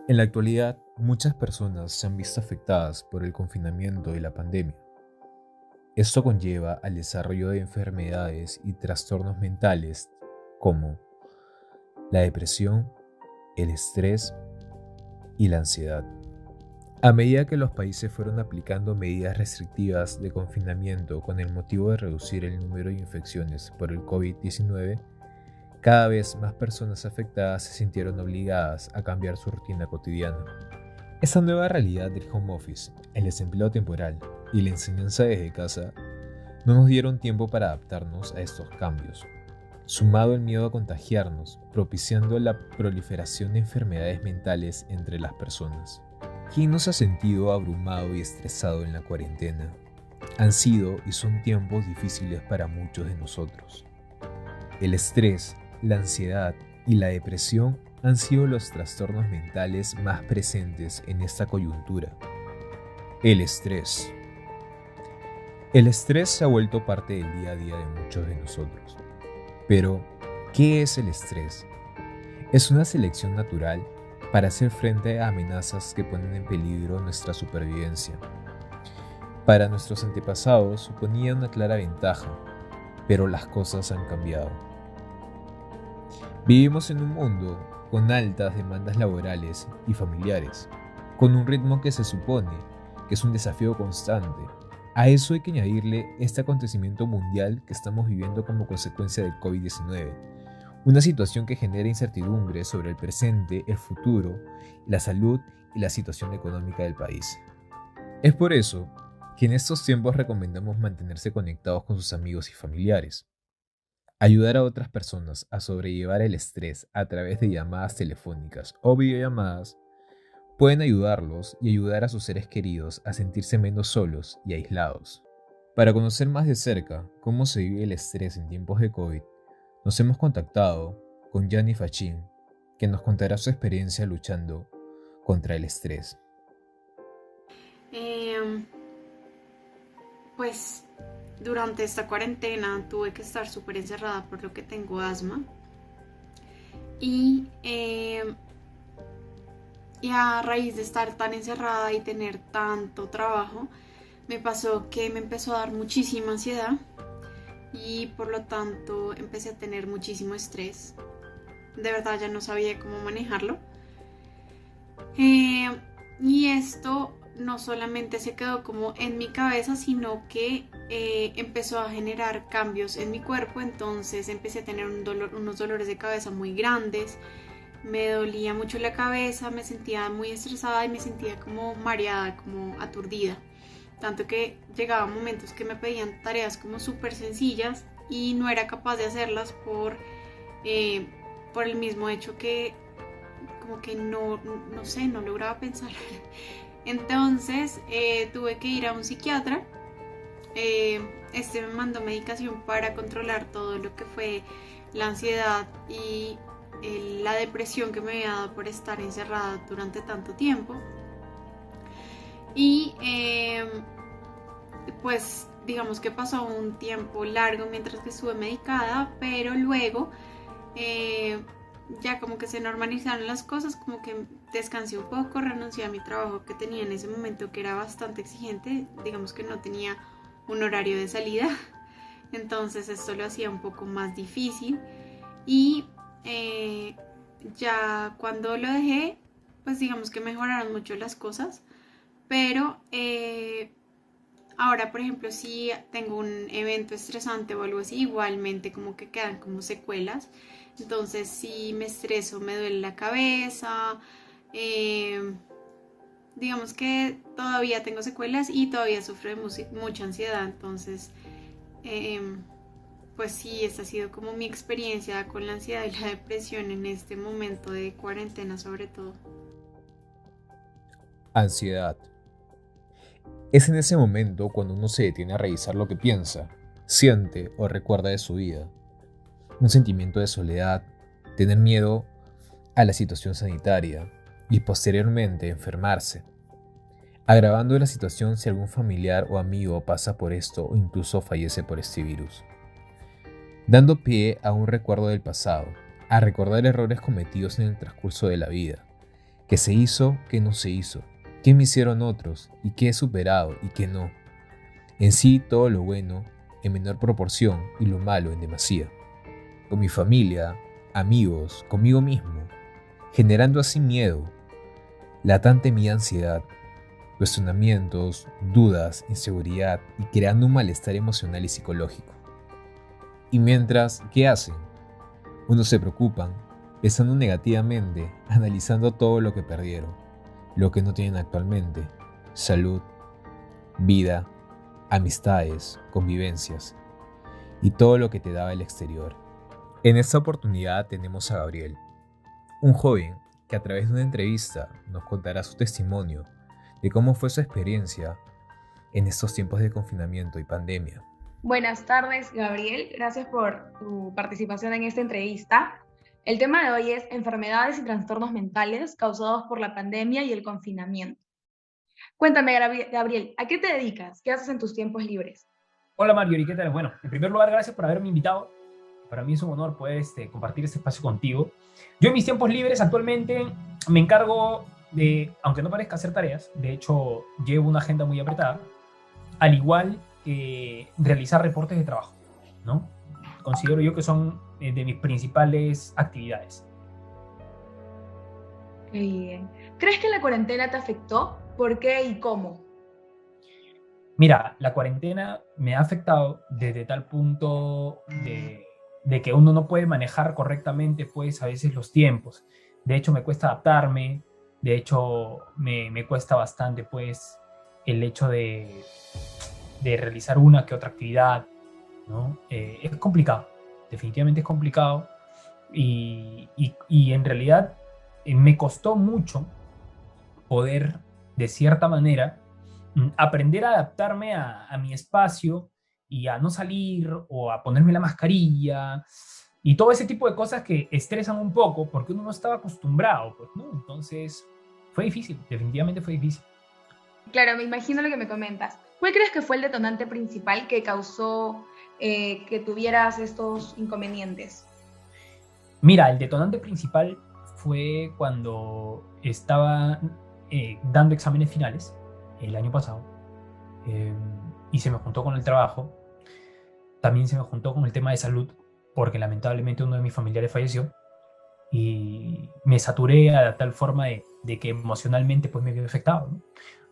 En la actualidad, muchas personas se han visto afectadas por el confinamiento y la pandemia. Esto conlleva al desarrollo de enfermedades y trastornos mentales como la depresión, el estrés y la ansiedad. A medida que los países fueron aplicando medidas restrictivas de confinamiento con el motivo de reducir el número de infecciones por el COVID-19, cada vez más personas afectadas se sintieron obligadas a cambiar su rutina cotidiana. Esta nueva realidad del home office, el desempleo temporal y la enseñanza desde casa no nos dieron tiempo para adaptarnos a estos cambios, sumado el miedo a contagiarnos, propiciando la proliferación de enfermedades mentales entre las personas. ¿Quién no se ha sentido abrumado y estresado en la cuarentena? Han sido y son tiempos difíciles para muchos de nosotros. El estrés, la ansiedad y la depresión han sido los trastornos mentales más presentes en esta coyuntura. El estrés. El estrés se ha vuelto parte del día a día de muchos de nosotros. Pero, ¿qué es el estrés? Es una selección natural para hacer frente a amenazas que ponen en peligro nuestra supervivencia. Para nuestros antepasados suponía una clara ventaja, pero las cosas han cambiado. Vivimos en un mundo con altas demandas laborales y familiares, con un ritmo que se supone que es un desafío constante. A eso hay que añadirle este acontecimiento mundial que estamos viviendo como consecuencia del COVID-19, una situación que genera incertidumbre sobre el presente, el futuro, la salud y la situación económica del país. Es por eso que en estos tiempos recomendamos mantenerse conectados con sus amigos y familiares. Ayudar a otras personas a sobrellevar el estrés a través de llamadas telefónicas o videollamadas pueden ayudarlos y ayudar a sus seres queridos a sentirse menos solos y aislados. Para conocer más de cerca cómo se vive el estrés en tiempos de COVID, nos hemos contactado con Gianni Fachin, que nos contará su experiencia luchando contra el estrés. Em, pues durante esta cuarentena tuve que estar súper encerrada por lo que tengo asma y, y a raíz de estar tan encerrada y tener tanto trabajo, me pasó que me empezó a dar muchísima ansiedad y por lo tanto empecé a tener muchísimo estrés. De verdad ya no sabía cómo manejarlo. Eh, y esto no solamente se quedó como en mi cabeza, sino que empezó a generar cambios en mi cuerpo. Entonces empecé a tener unos dolores de cabeza muy grandes, me dolía mucho la cabeza, me sentía muy estresada y me sentía como mareada, como aturdida. Tanto que llegaban momentos que me pedían tareas como súper sencillas y no era capaz de hacerlas eh, por el mismo hecho que como que no sé, no lograba pensar. Entonces tuve que ir a un psiquiatra. Este me mandó medicación para controlar todo lo que fue la ansiedad y la depresión que me había dado por estar encerrada durante tanto tiempo. Y pues digamos que pasó un tiempo largo mientras que estuve medicada, pero luego eh, ya como que se normalizaron las cosas, como que descansé un poco, renuncié a mi trabajo que tenía en ese momento que era bastante exigente, digamos que no tenía un horario de salida, entonces esto lo hacía un poco más difícil y eh, ya cuando lo dejé, pues digamos que mejoraron mucho las cosas, pero ahora por ejemplo si tengo un evento estresante o algo así, igualmente como que quedan como secuelas. Entonces si me estreso me duele la cabeza, eh, digamos que todavía tengo secuelas y todavía sufro de mucha ansiedad. Entonces eh, pues sí, esta ha sido como mi experiencia con la ansiedad y la depresión en este momento de cuarentena sobre todo. Ansiedad. Es en ese momento cuando uno se detiene a revisar lo que piensa, siente o recuerda de su vida. Un sentimiento de soledad, tener miedo a la situación sanitaria y posteriormente enfermarse, agravando la situación si algún familiar o amigo pasa por esto o incluso fallece por este virus, dando pie a un recuerdo del pasado, a recordar errores cometidos en el transcurso de la vida, ¿Qué se hizo? ¿Qué no se hizo? ¿Qué me hicieron otros? ¿Y qué he superado y qué no? En sí, todo lo bueno en menor proporción y lo malo en demasía. Con mi familia, amigos, conmigo mismo, generando así miedo, la tan temida ansiedad, cuestionamientos, dudas, inseguridad y creando un malestar emocional y psicológico. Y mientras, ¿qué hacen? Unos se preocupan, pensando negativamente, analizando todo lo que perdieron, lo que no tienen actualmente, salud, vida, amistades, convivencias y todo lo que te daba el exterior. En esta oportunidad tenemos a Gabriel, un joven que a través de una entrevista nos contará su testimonio de cómo fue su experiencia en estos tiempos de confinamiento y pandemia. Buenas tardes, Gabriel. Gracias por tu participación en esta entrevista. El tema de hoy es enfermedades y trastornos mentales causados por la pandemia y el confinamiento. Cuéntame, Gabriel, ¿a qué te dedicas? ¿Qué haces en tus tiempos libres? Hola Marjorie, ¿qué tal? Bueno, en primer lugar, gracias por haberme invitado. Para mí es un honor poder compartir este espacio contigo. Yo en mis tiempos libres actualmente me encargo de, aunque no parezca hacer tareas, de hecho llevo una agenda muy apretada, al igual que realizar reportes de trabajo, ¿no? Considero yo que son de mis principales actividades. Qué bien. ¿Crees que la cuarentena te afectó? ¿Por qué y cómo? Mira, la cuarentena me ha afectado desde tal punto de que uno no puede manejar correctamente, pues, a veces los tiempos. De hecho, me cuesta adaptarme, de hecho, me cuesta bastante, pues, el hecho de realizar una que otra actividad, ¿no? Es complicado, definitivamente es complicado y en realidad me costó mucho poder, de cierta manera, aprender a adaptarme a mi espacio y a no salir o a ponerme la mascarilla y todo ese tipo de cosas que estresan un poco porque uno no estaba acostumbrado, pues, ¿no? Entonces, fue difícil, definitivamente fue difícil. Claro, me imagino lo que me comentas. ¿Cuál crees que fue el detonante principal que causó que tuvieras estos inconvenientes? Mira, el detonante principal fue cuando estaba dando exámenes finales el año pasado eh, y se me juntó con el trabajo, también se me juntó con el tema de salud, porque lamentablemente uno de mis familiares falleció y me saturé a tal forma de que emocionalmente pues me había afectado,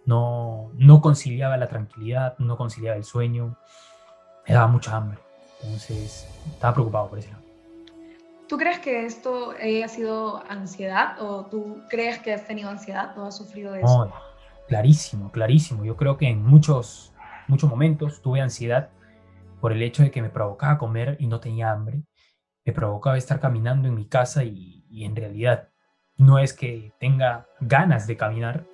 ¿no? No conciliaba la tranquilidad, no conciliaba el sueño, me daba mucha hambre, entonces estaba preocupado por eso. ¿Tú crees que esto haya sido ansiedad o tú crees que has tenido ansiedad o has sufrido de eso? No, clarísimo, clarísimo. Yo creo que en muchos momentos tuve ansiedad por el hecho de que me provocaba comer y no tenía hambre. Me provocaba estar caminando en mi casa y en realidad no es que tenga ganas de caminar,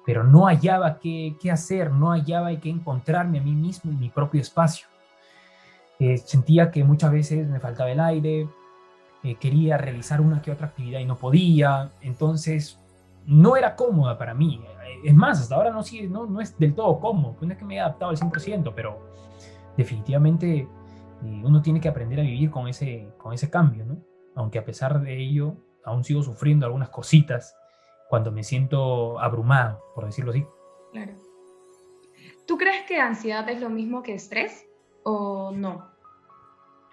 pero no hallaba qué hacer, no hallaba qué encontrarme a mí mismo en mi propio espacio. Sentía que muchas veces me faltaba el aire, quería realizar una que otra actividad y no podía, entonces no era cómoda para mí. Es más, hasta ahora no es del todo cómodo, no es que me haya adaptado al 100%, pero definitivamente uno tiene que aprender a vivir con ese cambio, ¿no? Aunque a pesar de ello, aún sigo sufriendo algunas cositas cuando me siento abrumado, por decirlo así. Claro. ¿Tú crees que ansiedad es lo mismo que estrés o no?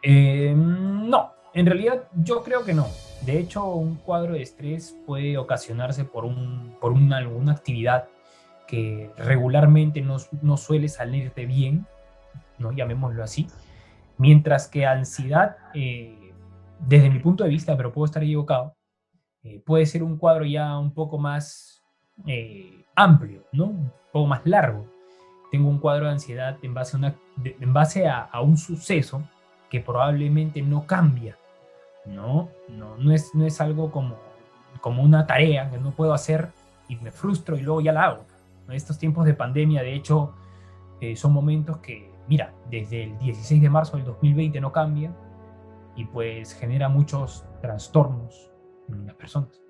No, en realidad yo creo que no. De hecho, un cuadro de estrés puede ocasionarse por alguna actividad que regularmente no suele salirte bien, ¿no? Llamémoslo así. Mientras que ansiedad, desde mi punto de vista, pero puedo estar equivocado, puede ser un cuadro ya un poco más amplio, ¿no? Un poco más largo. Tengo un cuadro de ansiedad en base a un suceso que probablemente no cambia, no es algo como una tarea que no puedo hacer y me frustro y luego ya la hago. Estos tiempos de pandemia, de hecho, son momentos que, mira, desde el 16 de marzo del 2020 no cambia y pues genera muchos trastornos en las personas.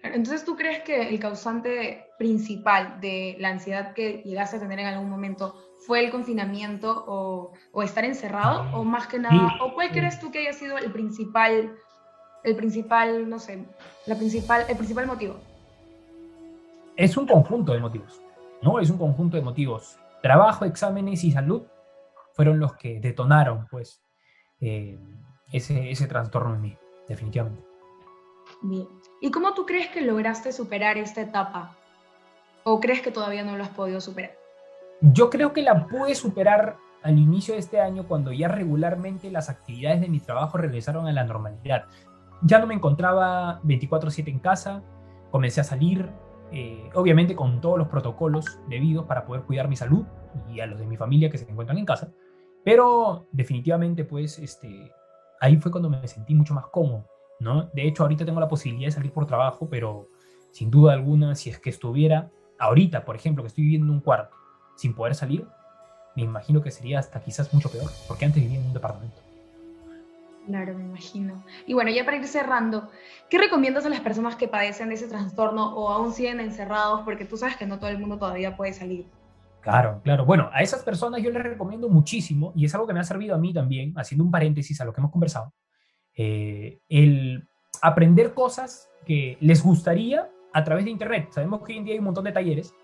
Entonces, ¿tú crees que el causante principal de la ansiedad que llegaste a tener en algún momento fue el confinamiento o estar encerrado? O más que Sí, nada, ¿o cuál crees tú que haya sido el principal el principal, no sé, el principal motivo? Es un conjunto de motivos, ¿no? Es un conjunto de motivos. Trabajo, exámenes y salud fueron los que detonaron, pues, eh, ese trastorno en mí, definitivamente. Bien. ¿Y cómo tú crees que lograste superar esta etapa? ¿O crees que todavía no lo has podido superar? Yo creo que la pude superar al inicio de este año cuando ya regularmente las actividades de mi trabajo regresaron a la normalidad. Ya no me encontraba 24/7 en casa, comencé a salir, obviamente con todos los protocolos debidos para poder cuidar mi salud y a los de mi familia que se encuentran en casa, pero definitivamente pues ahí fue cuando me sentí mucho más cómodo, ¿no? De hecho ahorita tengo la posibilidad de salir por trabajo, pero sin duda alguna si es que estuviera ahorita, por ejemplo, que estoy viviendo en un cuarto sin poder salir, me imagino que sería hasta quizás mucho peor, porque antes vivía en un departamento. Claro, me imagino. Y bueno, ya para ir cerrando, ¿qué recomiendas a las personas que padecen de ese trastorno o aún siguen encerrados? Porque tú sabes que no todo el mundo todavía puede salir. Claro, claro. Bueno, a esas personas yo les recomiendo muchísimo, y es algo que me ha servido a mí también, haciendo un paréntesis a lo que hemos conversado, el aprender cosas que les gustaría a través de Internet. Sabemos que hoy en día hay un montón de talleres.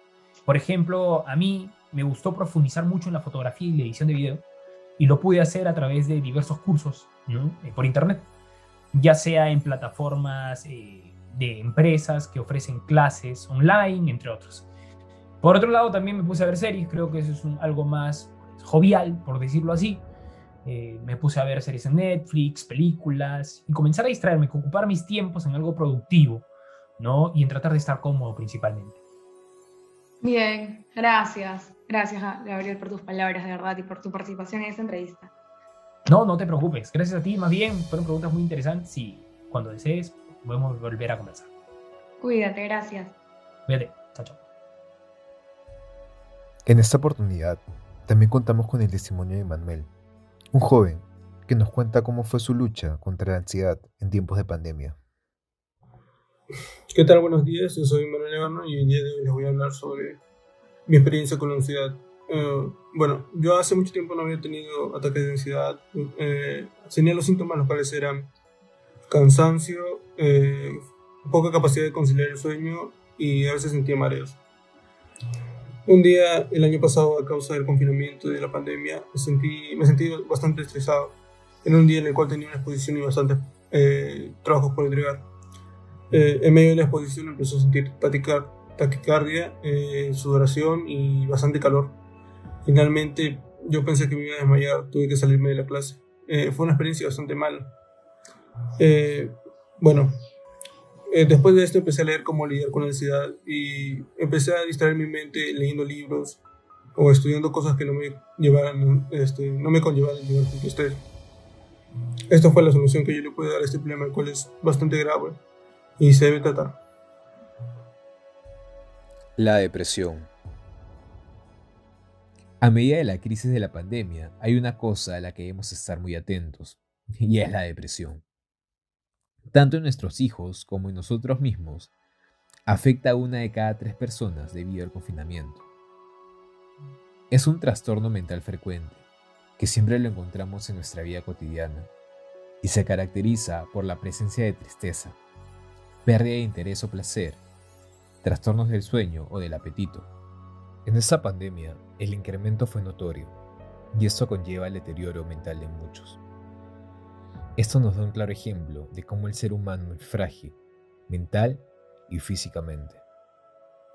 Por ejemplo, a mí me gustó profundizar mucho en la fotografía y la edición de video, y lo pude hacer a través de diversos cursos, ¿no? Por Internet, ya sea en plataformas de empresas que ofrecen clases online, entre otros. Por otro lado, también me puse a ver series, creo que eso es algo más jovial, por decirlo así. Me puse a ver series en Netflix, películas, y comenzar a distraerme, ocupar mis tiempos en algo productivo, ¿no? Y en tratar de estar cómodo principalmente. Bien, gracias. Gracias, Gabriel, por tus palabras, de verdad, y por tu participación en esta entrevista. No, no te preocupes, gracias a ti, más bien, fueron preguntas muy interesantes y cuando desees podemos volver a conversar. Cuídate, gracias. Cuídate, chao, chao. En esta oportunidad, también contamos con el testimonio de Manuel, un joven que nos cuenta cómo fue su lucha contra la ansiedad en tiempos de pandemia. ¿Qué tal? Buenos días, yo soy Manuel Evano y el día de hoy les voy a hablar sobre mi experiencia con la ansiedad. Bueno, yo hace mucho tiempo no había tenido ataques de ansiedad. Tenía los síntomas, los cuales eran cansancio, poca capacidad de conciliar el sueño y a veces sentía mareos. Un día, el año pasado, a causa del confinamiento y de la pandemia, me sentí bastante estresado. Era un día en el cual tenía una exposición y bastantes trabajos por entregar. En medio de la exposición empezó a sentir taquicardia, sudoración y bastante calor. Finalmente yo pensé que me iba a desmayar, tuve que salirme de la clase. Fue una experiencia bastante mala. Bueno, después de esto empecé a leer cómo lidiar con la ansiedad y empecé a distraer mi mente leyendo libros o estudiando cosas que no me conllevaran a llevar tanto estrés. Esta fue la solución que yo le pude dar a este problema, el cual es bastante grave y se debe tratar. La depresión. A medida de la crisis de la pandemia, hay una cosa a la que debemos estar muy atentos, y es la depresión. Tanto en nuestros hijos como en nosotros mismos, afecta a 1 de cada 3 personas debido al confinamiento. Es un trastorno mental frecuente, que siempre lo encontramos en nuestra vida cotidiana, y se caracteriza por la presencia de tristeza, pérdida de interés o placer, trastornos del sueño o del apetito. En esta pandemia, el incremento fue notorio, y esto conlleva el deterioro mental de muchos. Esto nos da un claro ejemplo de cómo el ser humano es frágil, mental y físicamente.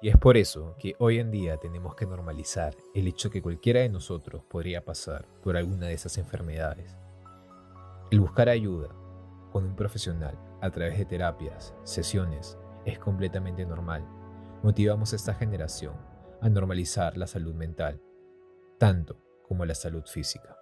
Y es por eso que hoy en día tenemos que normalizar el hecho que cualquiera de nosotros podría pasar por alguna de esas enfermedades. El buscar ayuda con un profesional a través de terapias, sesiones, es completamente normal. Motivamos a esta generación a normalizar la salud mental, tanto como la salud física.